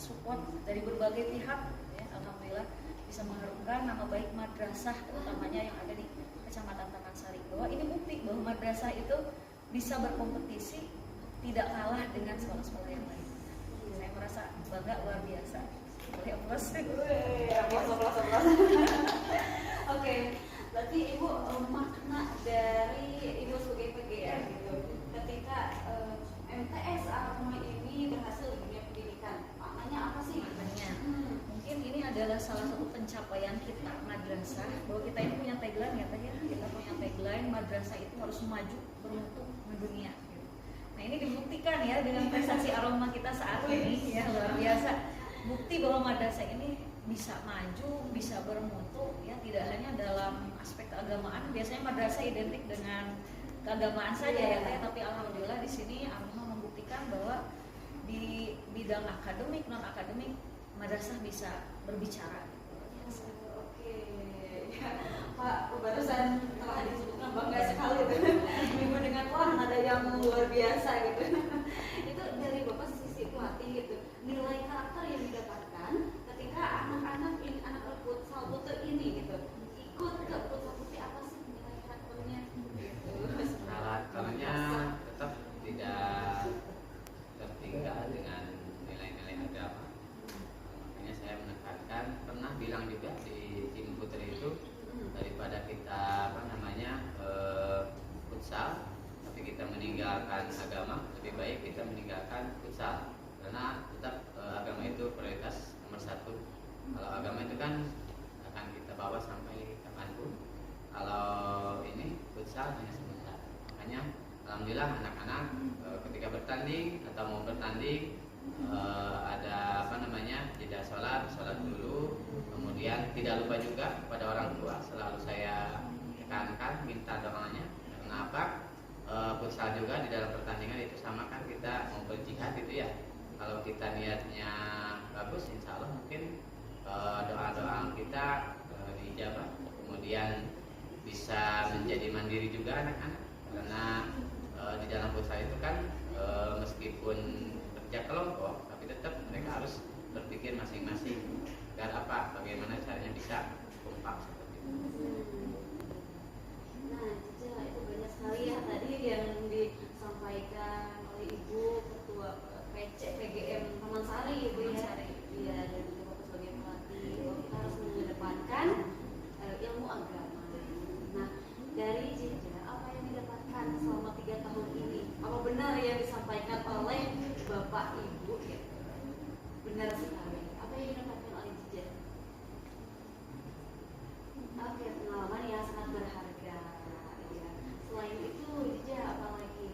support dari berbagai pihak ya, alhamdulillah bisa mengharumkan nama baik madrasah utamanya yang ada di Kecamatan Taman Sari, bahwa ini bukti bahwa madrasah itu bisa berkompetisi tidak kalah dengan sekolah-sekolah yang lain. Saya merasa bangga luar biasa. Boleh aplaus? Aplaus. Oke, berarti Ibu makna dari Ibu sebagai PGM gitu ketika MTS Ar-Rahmah ini berhasil di dunia pendidikan, maknanya apa sih? Maknanya mungkin ini adalah salah satu pencapaian kita madrasah, bahwa kita ini punya tagline ya Teh ya, kita punya tagline madrasah itu harus maju bermutu mendunia. Nah ini dibuktikan ya dengan prestasi Ar-Rahmah kita saat ini ya, luar biasa. Bukti bahwa madrasah ini bisa maju, bisa bermutu ya, tidak hanya dalam aspek keagamaan. Biasanya madrasah identik dengan keagamaan saja ya Teh, tapi alhamdulillah di sini Ar-Rahmah membuktikan bahwa di bidang akademik, non akademik madrasah bisa berbicara. Oke, ya, Pak, barusan telah disebutkan bangga sekali Ibu dengan wah ada yang luar biasa gitu. Itu dari Bapak sisi pelatih gitu, nilai karakter yang didapatkan ketika anak-anak ini, anak futsal putri ini gitu ikut ke futsal putri, apa sih nilai karakternya gitu? Karakternya tetap tidak tertinggal dengan nilai-nilai agama. Makanya saya menekankan, pernah bilang juga di tim putri itu, daripada kita futsal tapi kita meninggalkan agama, lebih baik kita meninggalkan futsal, karena tetap agama itu prioritas nomor satu. Kalau agama itu kan akan kita bawa sampai kapanpun, kalau ini futsal hanya sebentar. Makanya alhamdulillah anak-anak ketika bertanding atau mau bertanding ada jeda sholat dulu, kemudian tidak lupa juga kepada orang tua, selalu saya tekankan minta doanya. Karena apa? Futsal juga di dalam pertandingan itu sama kan, kita mau berjihad itu ya. Kalau kita niatnya bagus, insya Allah mungkin doa-doa kita diijabah, kemudian bisa menjadi mandiri juga anak-anak. Karena di dalam futsal itu kan meskipun kerja kelompok, tapi tetap mereka harus berpikir masing-masing agar apa, bagaimana caranya bisa kompak seperti itu. Nah, Cica, itu banyak sekali ya tadi yang disampaikan oleh Ibu Ketua PC PGM Taman Sari, Ibu ya. Iya, dan juga Bapak sebagai pelatih, bahwa kita harus mengedepankan ilmu agama. Nah, dari Cica, apa yang didapatkan selama 3 tahun ini? Apa benar yang disampaikan oleh Bapak Ibu? Ya? Benar sekali. Apa yang didapatkan oleh Cica? Oke, pengalaman yang sangat berharga. Ya. Selain itu, Cica, apa lagi?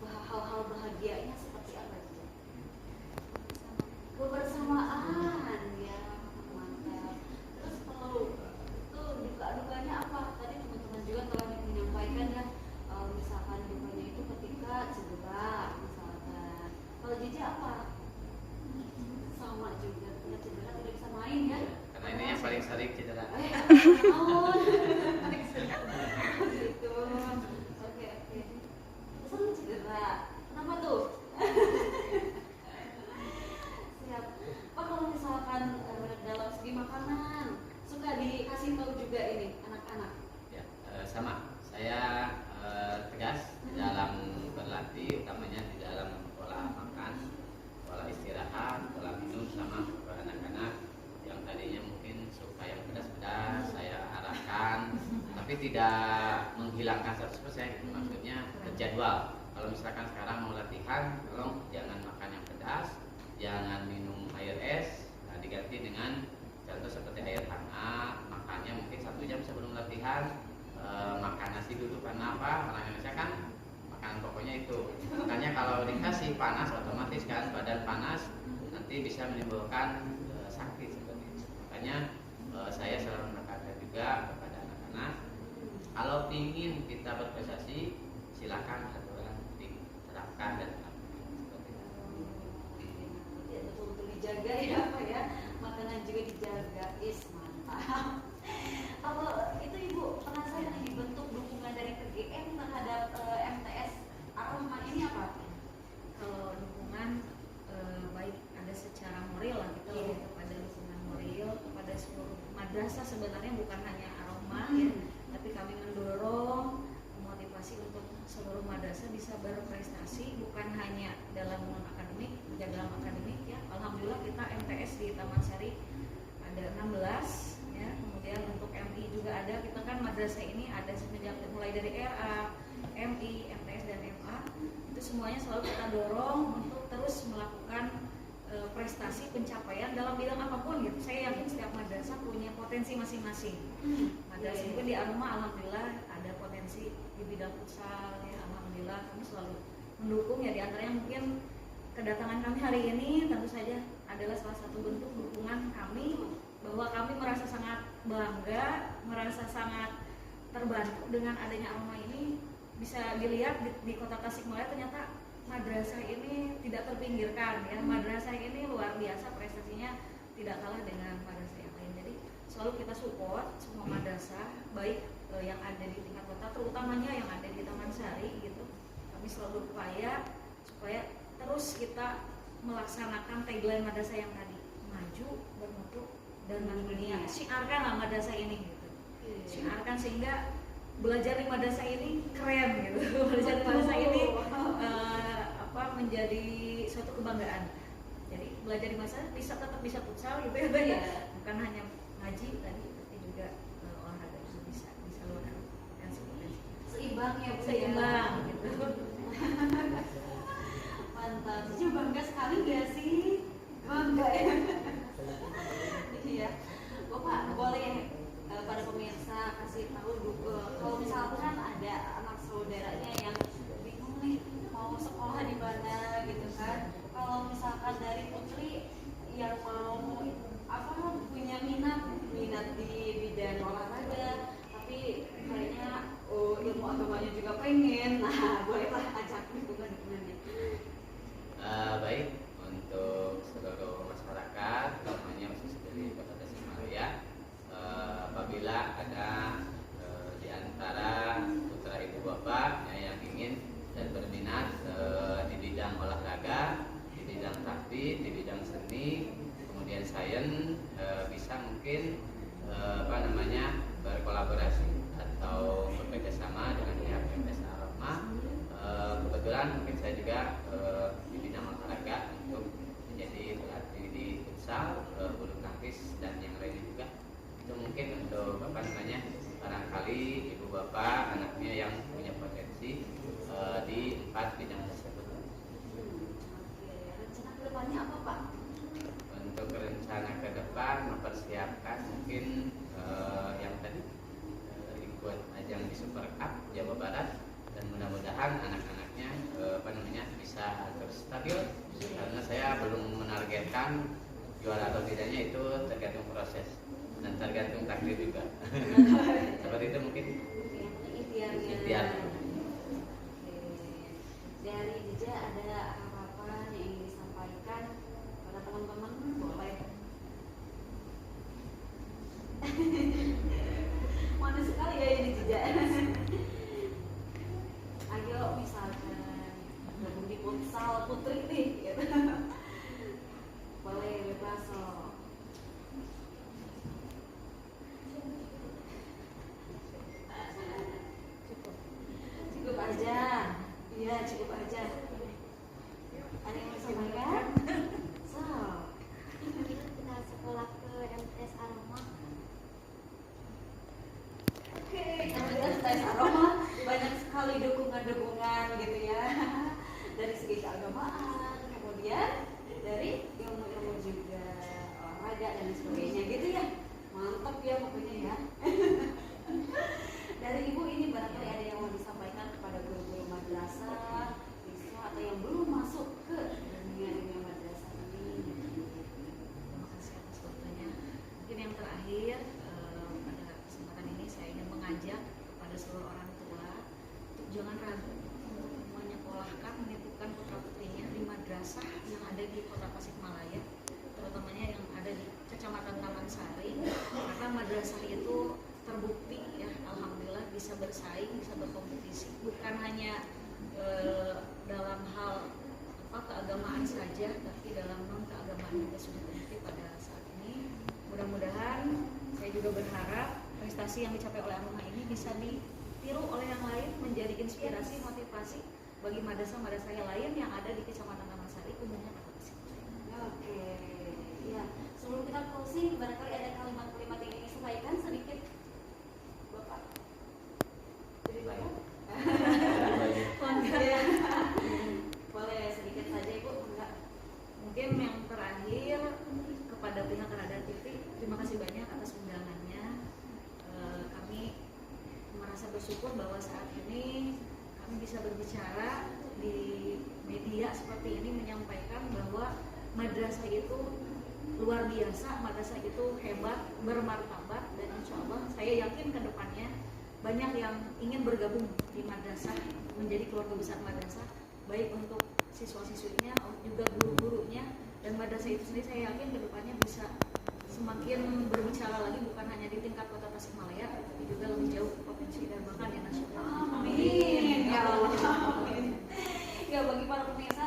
Hal-hal bahagianya seperti apa, Cica? Kebersamaan, ya, mantap. Terus kalau itu duka-dukanya apa? Tadi teman-teman juga telah menyampaikan ya, misalkan dukanya itu ketika cedera, misalkan. Kalau Cica apa? Sama juga, ketika cedera tidak bisa main ya. Karena ini yang paling sering cedera. Gitu. Oke. Sering cedera. Kenapa tuh? Siap. Pak, kalau misalkan dalam segi makanan suka dikasih tahu juga ini anak-anak. Ya, sama. Saya tegas di dalam berlatih, utamanya di dalam pola makan, pola istirahat, pola minum sama anak-anak yang tadinya mungkin suka yang pedas-pedas, saya arahkan, tapi tidak menghilangkan 100%. Maksudnya terjadwal. Kalau misalkan sekarang mau latihan, tolong jangan makan yang pedas, jangan minum air es, nah, diganti dengan contoh seperti air hangat, makannya mungkin 1 jam sebelum latihan, makan nasi dulu. Karena apa? Orang Indonesia kan makanan pokoknya itu. Makanya kalau dikasih panas, otomatis kan badan panas, nanti bisa menimbulkan sakit seperti itu. Makanya saya selalu menekankan juga kepada anak-anak, kalau ingin kita berprestasi, silakan aturan diterapkan dan seperti itu. Ya, betul-betul dijaga ya, Pak ya. Makanan juga dijaga. Mantap. Kalau itu Ibu penasaran nih, bentuk dukungan dari PGM terhadap MTS Ar-Rahmah ini apa? Kalau dukungan madrasah sebenarnya bukan hanya Aroma ya, tapi kami mendorong memotivasi untuk seluruh madrasah bisa berprestasi bukan hanya dalam non akademik, juga dalam akademik ya. Alhamdulillah kita MTS di Taman Sari ada 16 ya, kemudian untuk MI juga ada. Kita kan madrasah ini ada semenjak mulai dari RA, MI, MTS dan MA, itu semuanya selalu kita dorong untuk terus melakukan prestasi pencapaian dalam bidang apapun gitu. Saya yakin setiap madrasah punya potensi masing-masing. Madrasah juga di Aroma alhamdulillah ada potensi di bidang futsal ya, alhamdulillah kami selalu mendukung ya. Di antaranya mungkin kedatangan kami hari ini tentu saja adalah salah satu bentuk dukungan kami, bahwa kami merasa sangat bangga, merasa sangat terbantu dengan adanya Aroma ini. Bisa dilihat di Kota Tasikmalaya ternyata madrasah ini tidak terpinggirkan ya. Madrasah ini luar biasa prestasinya, tidak kalah dengan madrasah yang lain. Jadi selalu kita support semua madrasah, baik yang ada di tingkat kota, terutamanya yang ada di Taman Sari gitu. Kami selalu berupaya supaya terus kita melaksanakan tagline madrasah yang tadi, maju, bermutu, dan mendunia. Syiarkanlah madrasah ini gitu. Syiarkan sehingga belajar di madrasah ini keren gitu. Belajar di madrasah ini menjadi suatu kebanggaan. Jadi belajar di madrasah bisa tetap bisa futsal gitu ya, bukan hanya ngaji tadi, tapi juga olahraga itu bisa disalurkan dan potensi. Seimbang ya Bu. Seimbang gitu. Mantap. Cici bangga sekali gak sih? Bangga ya. Iya. Bapak boleh pada pemirsa kasih tahu kalau misalkan ada anak saudaranya yang bingung nih mau sekolah di mana gitu kan. Kalau misalkan dari Putri yang mau punya minat di bidang olahraga, tapi kayaknya ilmu agamanya juga pengen. Nah, bolehlah ajak dukungan-dukungannya. Baik, untuk seluruh masyarakat, namanya khusus dari Kota Tasikmalaya, apabila ada di antara putra ibu bapak yang ingin dan berminat di bidang olahraga, di bidang praktik, di bidang seni, kemudian sains, bisa mungkin berkolaborasi atau bekerja sama dengan pihak MTS Aroma. Kebetulan mungkin saya juga di bidang olahraga untuk menjadi pelatih di futsal, bulu tangkis dan yang lainnya juga. Itu mungkin untuk barangkali ibu bapak anaknya yang punya potensi di 4 bidang tersebut. Rencana kedepannya apa Pak? Untuk rencana ke depan mempersiapkan mungkin yang tadi ikut ajang di Super Cup Jawa Barat, dan mudah-mudahan anak-anaknya bisa terus stabil, karena saya belum menargetkan juara atau tidaknya, itu tergantung proses dan tergantung takdir juga. Seperti itu mungkin ikhtiar. Dari Dija ada harapan yang ingin disampaikan pada teman-teman, boleh. Manis sekali ya ini Dija. Ayo misalkan gabung di futsal Putri nih gitu. Boleh bebas loh. Cukup aja. Iya, cukup aja. Ada yang mau disampaikan? So, kita sekolah ke MTS Aroma. Oke, MTS Aroma banyak sekali dukungan-dukungan gitu ya. Dari segi keagamaan, kemudian dari ilmu-ilmu juga, olahraga dan sebagainya gitu ya. Mantap ya pokoknya ya. Dari Ibu ini barangkali ada yang mau disampaikan kepada guru-guru madrasah, siswa atau yang belum masuk ke dunia madrasah ini. Terima kasih atas waktunya. Mungkin yang terakhir, pada kesempatan ini saya ingin mengajak kepada seluruh orang tua untuk jangan ragu untuk menyekolahkan, menitipkan putra-putrinya di madrasah yang ada di Kota Tasikmalaya, terutamanya yang ada di Kecamatan Taman Sari, karena madrasah itu terbukti ya, alhamdulillah bisa bersaing, bisa berkompetisi, bukan hanya dalam hal keagamaan saja, tapi dalam non keagamaan juga sudah terbukti pada saat ini. Mudah-mudahan saya Saya juga berharap prestasi yang dicapai oleh Aroma ini bisa ditiru oleh yang lain, menjadi inspirasi, motivasi bagi madrasah-madrasah yang lain yang ada di Kecamatan Taman Sari, umumnya Kota Tasikmalaya. Oke, ya. Sebelum kita closing, barangkali ada kalimat-kalimat yang ingin disampaikan sedikit, Bapak. Jadi Bapak. Ya. Boleh sedikit saja Ibu, enggak? Mungkin yang terakhir kepada pihak Radar TV, terima kasih banyak atas undangannya. Kami merasa bersyukur bahwa saat ini kami bisa berbicara di media seperti ini, menyampaikan bahwa madrasah itu luar biasa, madrasah itu hebat, bermartabat, dan insya Allah saya yakin ke depannya banyak yang ingin bergabung di madrasah, menjadi keluarga besar madrasah, baik untuk siswa-siswinya, juga guru-gurunya, dan madrasah itu sendiri saya yakin ke depannya bisa semakin berbicara lagi, bukan hanya di tingkat Kota Tasikmalaya, tapi juga lebih jauh ke provinsi dan bahkan di nasional. Amin. Ya Allah. Amin. Ya, bagi para pemirsa